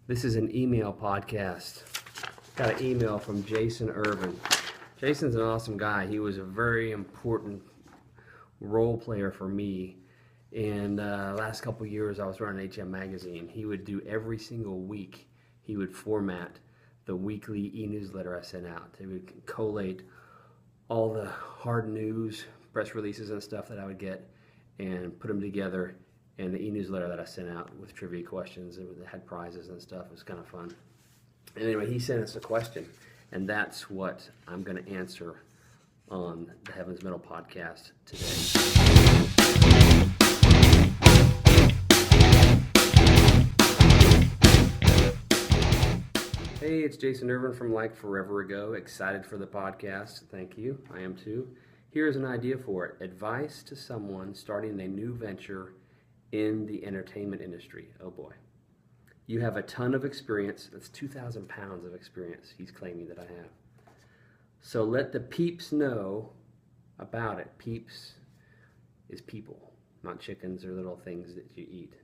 This is an email podcast. Got an email from Jason Irvin. Jason's an awesome guy. He was a very important role player for me. And last couple years, I was running HM Magazine. He would do every single week, he would format the weekly e-newsletter I sent out. He would collate all the hard news, press releases and stuff that I would get and put them together in the e-newsletter that I sent out with trivia questions. It had prizes and stuff. It was kind of fun. And anyway, he sent us a question, and that's what I'm going to answer on the Heaven's Middle podcast today. Hey, it's Jason Irvin from Like Forever Ago. Excited for the podcast. Thank you. I am too. Here's an idea for it. Advice to someone starting a new venture in the entertainment industry. Oh boy. You have a ton of experience. That's 2,000 pounds of experience he's claiming that I have. So let the peeps know about it. Peeps is people, not chickens or little things that you eat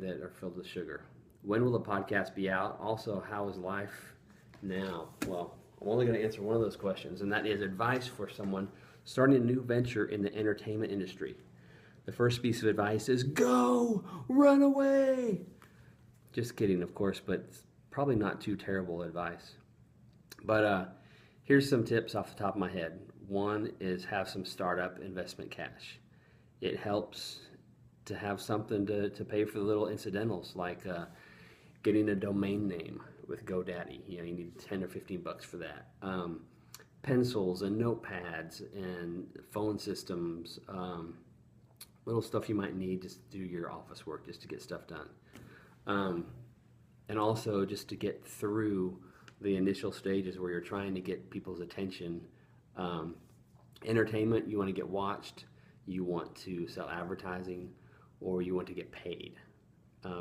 that are filled with sugar. When will the podcast be out? Also, how is life now? Well, I'm only going to answer one of those questions, and that is advice for someone starting a new venture in the entertainment industry. The first piece of advice is go, run away. Just kidding, of course, but probably not too terrible advice. But here's some tips off the top of my head. One is have some startup investment cash. It helps to have something to pay for the little incidentals, like getting a domain name with GoDaddy. You need 10 or 15 bucks for that. Pencils and notepads and phone systems, little stuff you might need just to do your office work, just to get stuff done. And also just to get through the initial stages where you're trying to get people's attention. Entertainment, you want to get watched, you want to sell advertising, or you want to get paid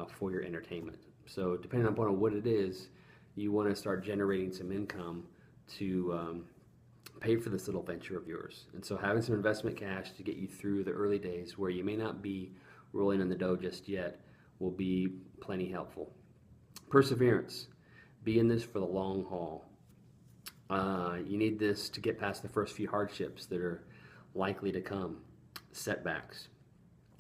for your entertainment. So depending upon what it is, you want to start generating some income to pay for this little venture of yours. And so having some investment cash to get you through the early days where you may not be rolling in the dough just yet will be plenty helpful. Perseverance. Be in this for the long haul. You need this to get past the first few hardships that are likely to come, setbacks.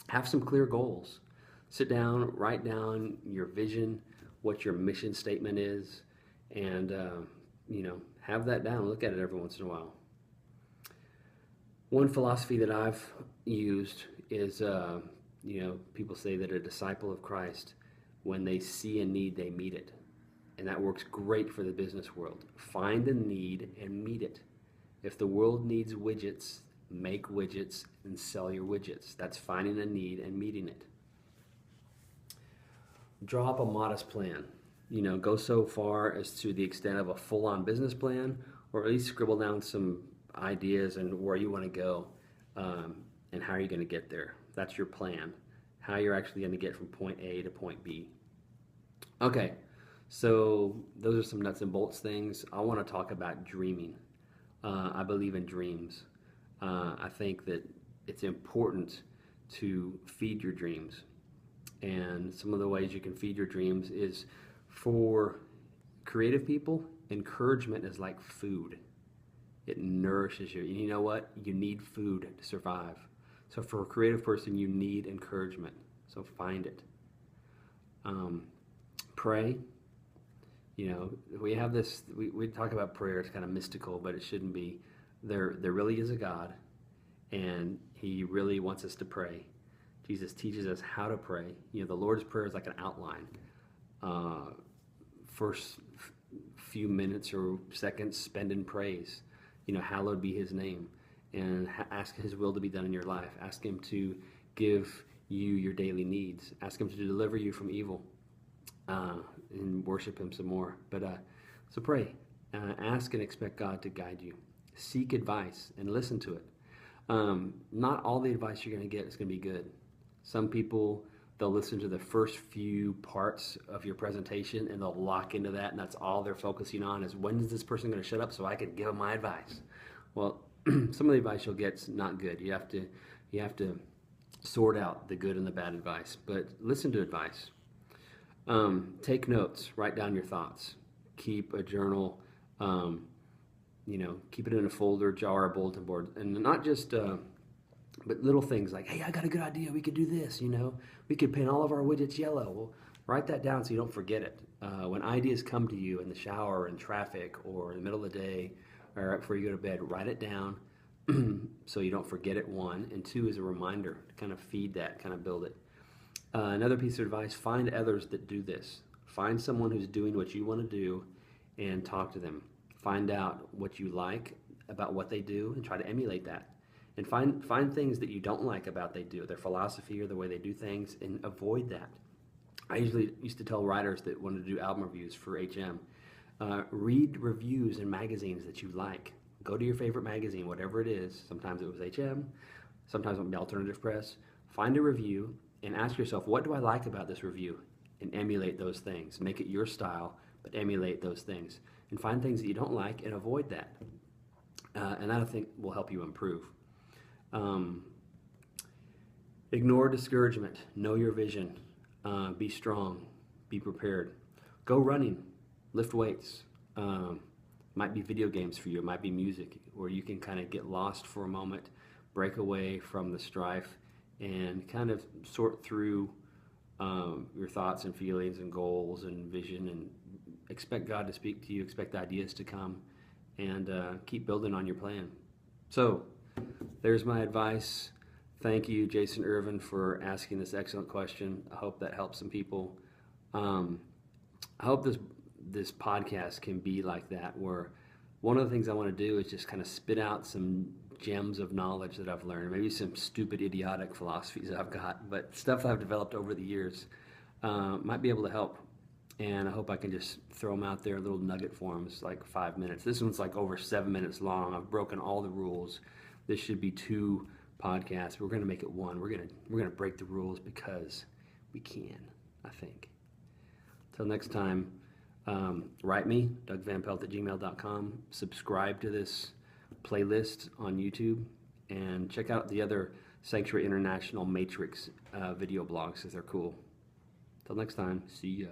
Have some clear goals. Sit down, write down your vision, what your mission statement is, and have that down. Look at it every once in a while. One philosophy that I've used is, people say that a disciple of Christ, when they see a need, they meet it. And that works great for the business world. Find a need and meet it. If the world needs widgets, make widgets and sell your widgets. That's finding a need and meeting it. Draw up a modest plan. Go so far as to the extent of a full-on business plan, or at least scribble down some ideas and where you want to go and how you're going to get there. That's your plan, how you're actually going to get from point A to point B. Okay, so those are some nuts and bolts things. I want to talk about dreaming. I believe in dreams. I think that it's important to feed your dreams. And some of the ways you can feed your dreams is, for creative people, encouragement is like food. It nourishes you. And you know what? You need food to survive. So for a creative person, you need encouragement. So find it. Pray. We have this, we talk about prayer, it's kind of mystical, but it shouldn't be. There really is a God, and he really wants us to pray. Jesus teaches us how to pray. The Lord's Prayer is like an outline. First few minutes or seconds spend in praise. Hallowed be his name. And ask his will to be done in your life. Ask him to give you your daily needs. Ask him to deliver you from evil. And worship him some more. So pray. Ask and expect God to guide you. Seek advice and listen to it. Not all the advice you're going to get is going to be good. Some people, they'll listen to the first few parts of your presentation and they'll lock into that, and that's all they're focusing on is, when is this person going to shut up so I can give them my advice? Well, some of the advice you'll get is not good. You have to sort out the good and the bad advice, but listen to advice. Take notes, write down your thoughts, keep a journal, keep it in a folder, jar, or bulletin board, and not just, but little things like, hey, I got a good idea, we could do this, we could paint all of our widgets yellow. Well, write that down so you don't forget it. When ideas come to you in the shower, in traffic, or in the middle of the day, or right before you go to bed, write it down so you don't forget it, one, and two, is a reminder to kind of feed that, kind of build it. Another piece of advice, find others that do this. Find someone who's doing what you want to do and talk to them. Find out what you like about what they do and try to emulate that. And find things that you don't like about they do, their philosophy or the way they do things, and avoid that. I usually used to tell writers that wanted to do album reviews for HM, read reviews in magazines that you like. Go to your favorite magazine, whatever it is. Sometimes it was HM, sometimes it would be Alternative Press. Find a review and ask yourself, what do I like about this review? And emulate those things. Make it your style, but emulate those things. And find things that you don't like and avoid that. And that, I think, will help you improve. Ignore discouragement. Know your vision. Be strong. Be prepared. Go running. Lift weights. Might be video games for you. It might be music, where you can kind of get lost for a moment, break away from the strife, and kind of sort through your thoughts and feelings and goals and vision, and expect God to speak to you, expect ideas to come, and keep building on your plan. So there's my advice. Thank you, Jason Irvin, for asking this excellent question. I hope that helps some people. I hope this podcast can be like that, where one of the things I want to do is just kind of spit out some gems of knowledge that I've learned, maybe some stupid, idiotic philosophies that I've got, but stuff I've developed over the years might be able to help. And I hope I can just throw them out there, little nugget forms, like 5 minutes. This one's like over 7 minutes long. I've broken all the rules. This should be 2 podcasts. We're going to make it 1. We're going to break the rules because we can, I think. Till next time, write me, dougvanpelt@gmail.com. Subscribe to this playlist on YouTube, and check out the other Sanctuary International Matrix video blogs, because they're cool. Till next time, see ya.